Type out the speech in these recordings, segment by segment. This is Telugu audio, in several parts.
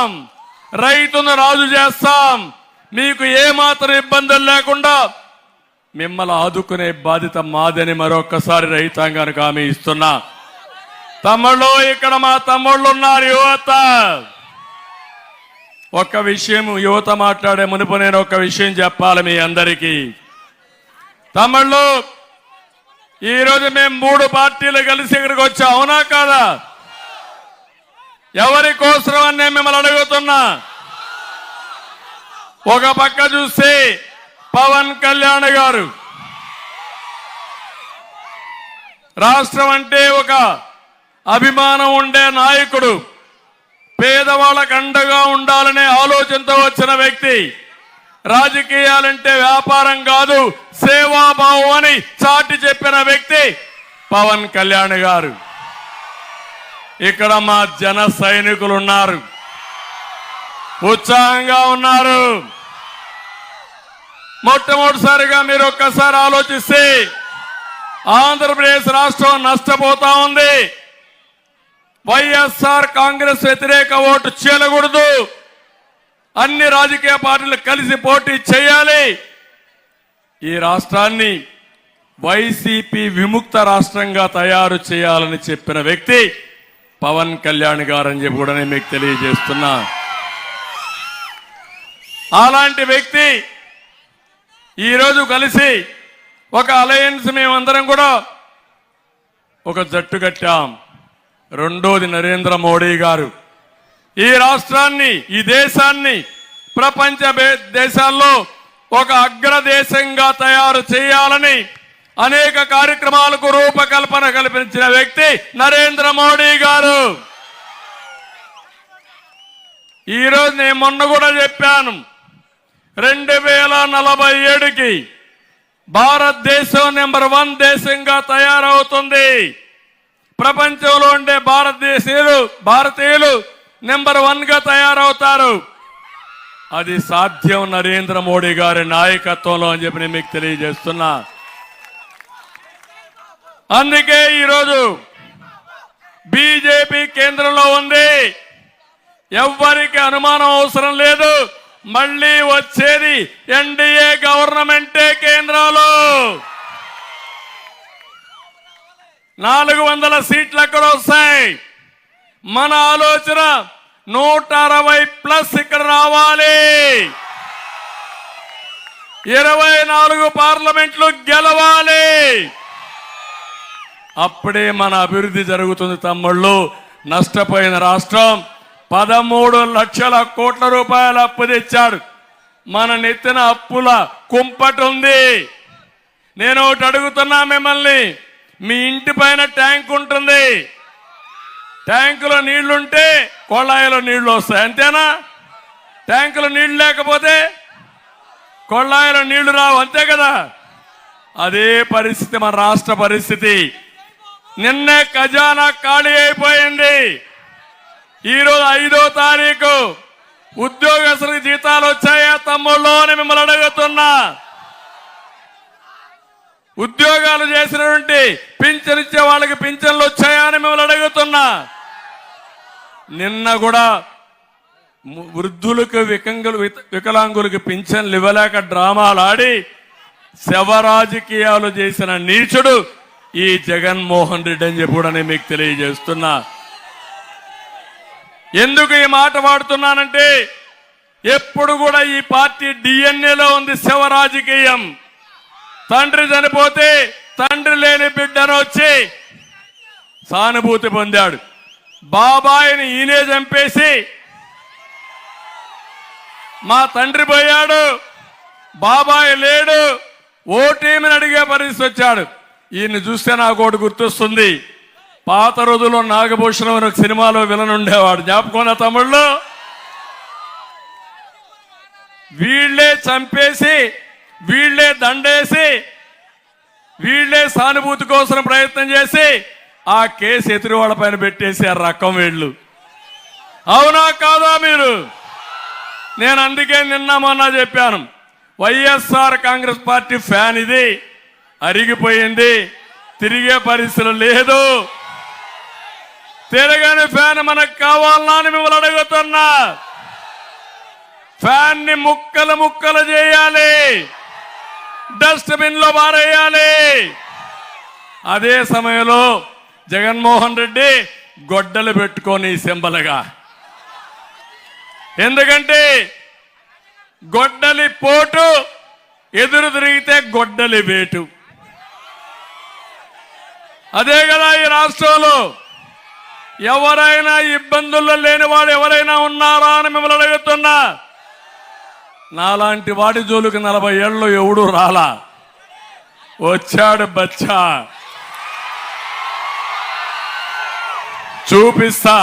చేస్తాం, రైతును రాజు చేస్తాం, మీకు ఏమాత్రం ఇబ్బందులు లేకుండా మిమ్మల్ని ఆదుకునే బాధ్యత మాదని మరొకసారి రైతాంగానికి హామీ ఇస్తున్నా. తమ్ముళ్ళు, ఇక్కడ మా తమ్ముళ్ళు ఉన్నారు, యువత. ఒక్క విషయం, యువత మాట్లాడే మునుపు నేను ఒక విషయం చెప్పాలి మీ అందరికీ. తమ్ముళ్ళు, ఈరోజు మేము 3 పార్టీలు కలిసి ఇక్కడికి వచ్చాం, అవునా కాదా? ఎవరి కోసం అని నేను మిమ్మల్ని అడుగుతున్నా. ఒక పక్క చూస్తే పవన్ కళ్యాణ్ గారు రాష్ట్రం అంటే ఒక అభిమానం ఉండే నాయకుడు, పేదవాళ్ళకు అండగా ఉండాలనే ఆలోచనతో వచ్చిన వ్యక్తి. రాజకీయాలంటే వ్యాపారం కాదు, సేవాభావం అని చాటి చెప్పిన వ్యక్తి పవన్ కళ్యాణ్ గారు. ఇక్కడ మా జన సైనికులు ఉన్నారు, ఉత్సాహంగా ఉన్నారు. మొట్టమొదటిసారిగా మీరు ఒక్కసారి ఆలోచిస్తే ఆంధ్రప్రదేశ్ రాష్ట్రం నష్టపోతా ఉంది. వైఎస్ఆర్ కాంగ్రెస్ వ్యతిరేక ఓటు చీలకూడదు, అన్ని రాజకీయ పార్టీలు కలిసి పోటీ చేయాలి. ఈ రాష్ట్రాన్ని వైసీపీ విముక్త రాష్ట్రంగా తయారు చేయాలని చెప్పిన వ్యక్తి పవన్ కళ్యాణ్ గారు అని చెప్పి కూడా నేను మీకు తెలియజేస్తున్నా. అలాంటి వ్యక్తి ఈరోజు కలిసి ఒక అలయన్స్ మేమందరం కూడా ఒక జట్టు కట్టాం. రెండోది నరేంద్ర మోడీ గారు ఈ రాష్ట్రాన్ని, ఈ దేశాన్ని ప్రపంచ దేశాల్లో ఒక అగ్రదేశంగా తయారు చేయాలని అనేక కార్యక్రమాలకు రూపకల్పన కల్పించిన వ్యక్తి నరేంద్ర మోడీ గారు. ఈరోజు నేను మొన్న కూడా చెప్పాను, 2047కి భారతదేశం నెంబర్ 1 దేశంగా తయారవుతుంది. ప్రపంచంలో ఉండే భారతీయులు నెంబర్ 1గా తయారవుతారు. అది సాధ్యం నరేంద్ర మోడీ గారి నాయకత్వంలో అని చెప్పి నేను మీకు తెలియజేస్తున్నా. అందుకే ఈరోజు బీజేపీ కేంద్రంలో ఉంది. ఎవ్వరికి అనుమానం అవసరం లేదు, మళ్ళీ వచ్చేది ఎన్డీఏ గవర్నమెంటే కేంద్రంలో. 400 సీట్లు ఎక్కడ వస్తాయి? మన ఆలోచన 160+ ఇక్కడ రావాలి. 24 పార్లమెంట్లు గెలవాలి. అప్పుడే మన అభివృద్ధి జరుగుతుంది. తమ్ముళ్ళు, నష్టపోయిన రాష్ట్రం 13 లక్షల కోట్ల రూపాయల అప్పు తెచ్చాడు. మన నెత్తిన అప్పుల కుంపటుంది. నేను ఒకటి అడుగుతున్నా మిమ్మల్ని, మీ ఇంటి పైన ట్యాంక్ ఉంటుంది, ట్యాంకులో నీళ్లుంటే కొళాయిలో నీళ్లు వస్తాయి, అంతేనా? ట్యాంకులో నీళ్లు లేకపోతే కొళాయిలో నీళ్లు రావు, అంతే కదా? అదే పరిస్థితి మన రాష్ట్ర పరిస్థితి. నిన్నే ఖజానా ఖాళీ అయిపోయింది. ఈరోజు 5వ తారీఖు ఉద్యోగస్తులకు జీతాలు వచ్చాయా తమ్ముళ్ళు అని మిమ్మల్ని అడుగుతున్నా. ఉద్యోగాలు చేసినటువంటి పింఛన్ ఇచ్చే వాళ్ళకి పింఛన్లు వచ్చాయా అని మిమ్మల్ని అడుగుతున్నా. నిన్న కూడా వృద్ధులకు వికలాంగులకు పింఛన్లు ఇవ్వలేక డ్రామాలు ఆడి శవ రాజకీయాలు చేసిన నీచుడు ఈ జగన్మోహన్ రెడ్డి అని చెప్పి కూడా నేను మీకు తెలియజేస్తున్నా. ఎందుకు ఈ మాట వాడుతున్నానంటే, ఎప్పుడు కూడా ఈ పార్టీ డిఎన్ఏలో ఉంది శవ రాజకీయం. తండ్రి చనిపోతే తండ్రి లేని బిడ్డను వచ్చి సానుభూతి పొందాడు. బాబాయిని ఈయనే చంపేసి మా తండ్రి పోయాడు, బాబాయ్ లేడు, ఓటేమని అడిగే పరిస్థితి వచ్చాడు. ఈయన్ని చూస్తే నాకు ఒకటి గుర్తొస్తుంది. పాత రోజుల్లో నాగభూషణం అని ఒక సినిమాలో విలన్ ఉండేవాడు, జ్ఞాపకం తమ్ముళ్ళు. వీళ్లే చంపేసి, వీళ్లే దండేసి, వీళ్లే సానుభూతి కోసం ప్రయత్నం చేసి ఆ కేసు ఎదురు వాళ్ళ పైన పెట్టేసి ఆ రకం వీళ్ళు. అవునా కాదా మీరు? నేను అందుకే నిన్న మొన్న చెప్పాను, వైఎస్ఆర్ కాంగ్రెస్ పార్టీ ఫ్యాన్ ఇది అరిగిపోయింది, తిరిగే పరిస్థితులు లేదు. తిరగని ఫ్యాన్ మనకు కావాలన్నా అని మిమ్మల్ని అడుగుతున్నా. ఫ్యాన్ ని ముక్కలు ముక్కలు చేయాలి, డస్ట్బిన్ లో పారేయాలి. అదే సమయంలో జగన్మోహన్ రెడ్డి గొడ్డలు పెట్టుకొని సింబలుగా, ఎందుకంటే గొడ్డలి పోటు ఎదురు తిరిగితే గొడ్డలి వేటు. అదే కదా ఈ రాష్ట్రంలో. ఎవరైనా ఇబ్బందుల్లో లేనివాడు ఎవరైనా ఉన్నారా అని మిమ్మల్ని అడుగుతున్నా. నాలాంటి వాడి జోలికి 40 ఏళ్ళు ఎవడు రాలా. వచ్చాడు బచ్చా, చూపిస్తా,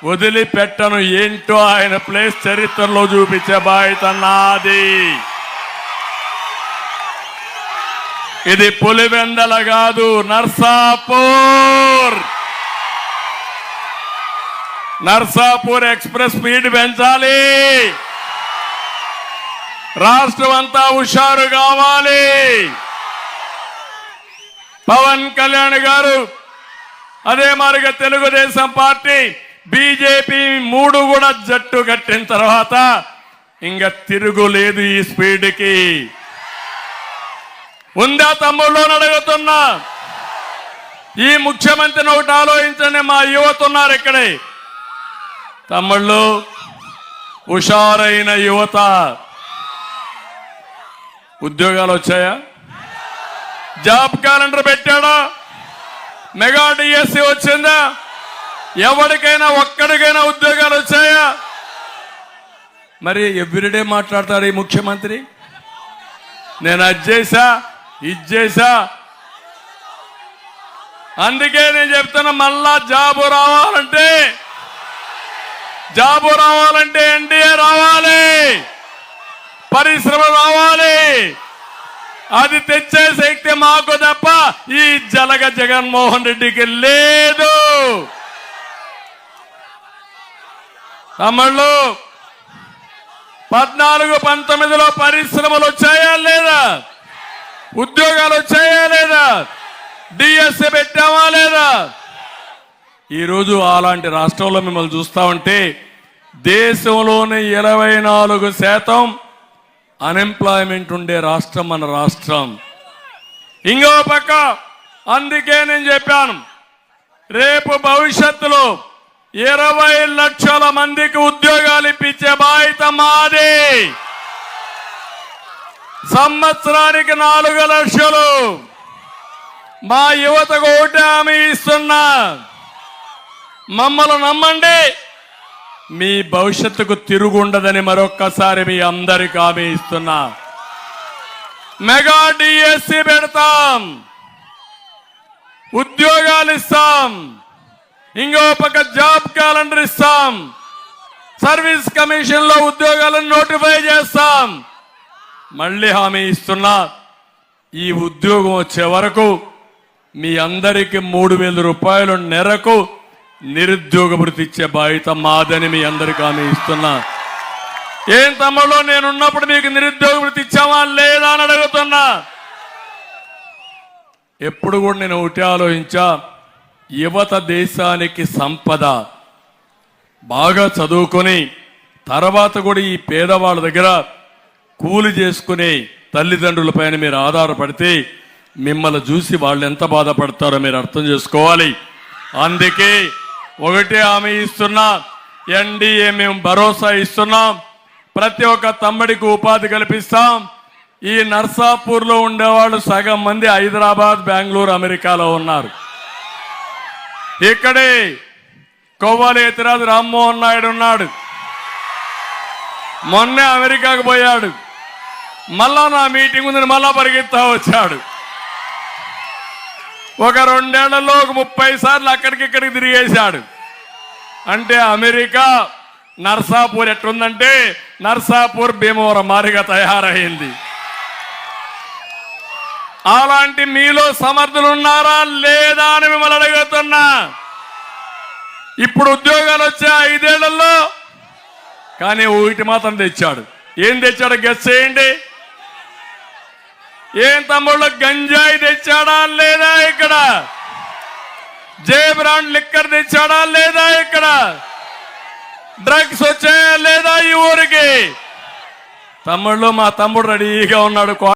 వదిలిపెట్టను. ఏంటో ఆయన ప్లేస్ చరిత్రలో చూపించే బాధ్యత నాది. ఇది పులివెందల కాదు, నర్సాపూర్. నర్సాపూర్ ఎక్స్ప్రెస్ స్పీడ్ పెంచాలి. రాష్ట్రం అంతా హుషారు కావాలి. పవన్ కళ్యాణ్ గారు, అదే మాదిరిగా తెలుగుదేశం పార్టీ, బీజేపీ 3 కూడా జట్టు కట్టిన తర్వాత ఇంకా తిరుగులేదు ఈ స్పీడ్కి. ఉందా తమ్ముళ్ళు అడుగుతున్నా. ఈ ముఖ్యమంత్రిని ఒకటి ఆలోచించండి. మా యువత ఉన్నారు ఇక్కడే. తమ్ముళ్ళు, హుషారైన యువత. ఉద్యోగాలు వచ్చాయా? జాబ్ క్యాలెండర్ పెట్టాడా? మెగా డిఎస్సి వచ్చిందా? ఎవరికైనా ఒక్కడికైనా ఉద్యోగాలు వచ్చాయా? మరి ఎవ్రీడే మాట్లాడతారు ఈ ముఖ్యమంత్రి. నేను అది చేశా, ఇది చేశా. అందుకే నేను చెప్తున్నా, మళ్ళా జాబు రావాలంటే ఎన్డీఏ రావాలి, పరిశ్రమ రావాలి. అది తెచ్చే శక్తి మాకు తప్ప ఈ జగన్మోహన్ రెడ్డికి లేదు. తమ్ముళ్ళు, 14-19లో పరిశ్రమలు వచ్చాయా లేదా? ఉద్యోగాలు వచ్చాయా లేదా? డిఎస్సి పెట్టామా లేదా? ఈరోజు అలాంటి రాష్ట్రంలో మిమ్మల్ని చూస్తా ఉంటే దేశంలోనే 24% అన్ఎంప్లాయ్మెంట్ ఉండే రాష్ట్రం మన రాష్ట్రం. ఇంకో పక్క, అందుకే నేను చెప్పాను, రేపు భవిష్యత్తులో 20 లక్షల మందికి ఉద్యోగాలు ఇప్పించే బాధ్యత మాది. సంవత్సరానికి 4 లక్షలు. మా యువతకు ఒకటి హామీ ఇస్తున్నా, మమ్మల్ని నమ్మండి, మీ భవిష్యత్తుకు తిరుగుండదని మరొక్కసారి మీ అందరికి హామీ ఇస్తున్నా. మెగా డిఎస్సి పెడతాం, ఉద్యోగాలు ఇస్తాం, ఇంకో పక్క జాబ్ క్యాలెండర్ ఇస్తాం, సర్వీస్ కమిషన్ లో ఉద్యోగాలను నోటిఫై చేస్తాం. మళ్ళీ హామీ ఇస్తున్నా, ఈ ఉద్యోగం వచ్చే వరకు మీ అందరికి 3,000 రూపాయలు నెలకు నిరుద్యోగ భృతి ఇచ్చే బాధ్యత మాదని మీ అందరికి హామీ ఇస్తున్నా. ఏం తమ్ముళ్ళు, నేనున్నప్పుడు మీకు నిరుద్యోగ భృతి ఇచ్చామా లేదా అని అడుగుతున్నా. ఎప్పుడు కూడా నేను ఒకటి ఆలోచించా, యువత దేశానికి సంపద. బాగా చదువుకొని తర్వాత కూడా ఈ పేదవాళ్ళ దగ్గర కూలి చేసుకునే తల్లిదండ్రుల పైన మీరు ఆధారపడితే మిమ్మల్ని చూసి వాళ్ళు ఎంత బాధపడతారో మీరు అర్థం చేసుకోవాలి. అందుకే ఒకటే హామీ ఇస్తున్నా, ఎన్డీఏ మేము భరోసా ఇస్తున్నాం, ప్రతి ఒక్క తమ్ముడికి ఉపాధి కల్పిస్తాం. ఈ నర్సాపూర్లో ఉండేవాళ్ళు సగం మంది హైదరాబాద్, బెంగళూరు, అమెరికాలో ఉన్నారు. ఇక్కడే కొవ్వలేతిరాజు రామ్మోహన్ నాయుడు ఉన్నాడు, మొన్నే అమెరికాకు పోయాడు, మళ్ళా నా మీటింగ్ ఉందని మళ్ళా పరిగెత్తా వచ్చాడు. ఒక 2 ఏళ్లలో ఒక 30 సార్లు అక్కడికి ఇక్కడికి తిరిగేశాడు. అంటే అమెరికా నర్సాపూర్ ఎట్లుందంటే నర్సాపూర్ భీమవరం మారిగా తయారైంది. అలాంటి మీలో సమర్థులు ఉన్నారా లేదా అని మిమ్మల్ని అడుగుతున్నా. ఇప్పుడు ఉద్యోగాలు వచ్చే 5 ఏళ్లలో కానీ ఒకటి మాత్రం తెచ్చాడు. ఏం తెచ్చాడు గెస్ చేయండి. ఏం తమ్ముళ్ళు, గంజాయి తెచ్చాడా లేదా? ఇక్కడ జే బ్రాండ్ లిక్కర్ తెచ్చాడా లేదా? ఇక్కడ డ్రగ్స్ వచ్చాయా లేదా ఈ ఊరికి? తమ్ముళ్ళు మా తమ్ముడు రెడీగా ఉన్నాడు.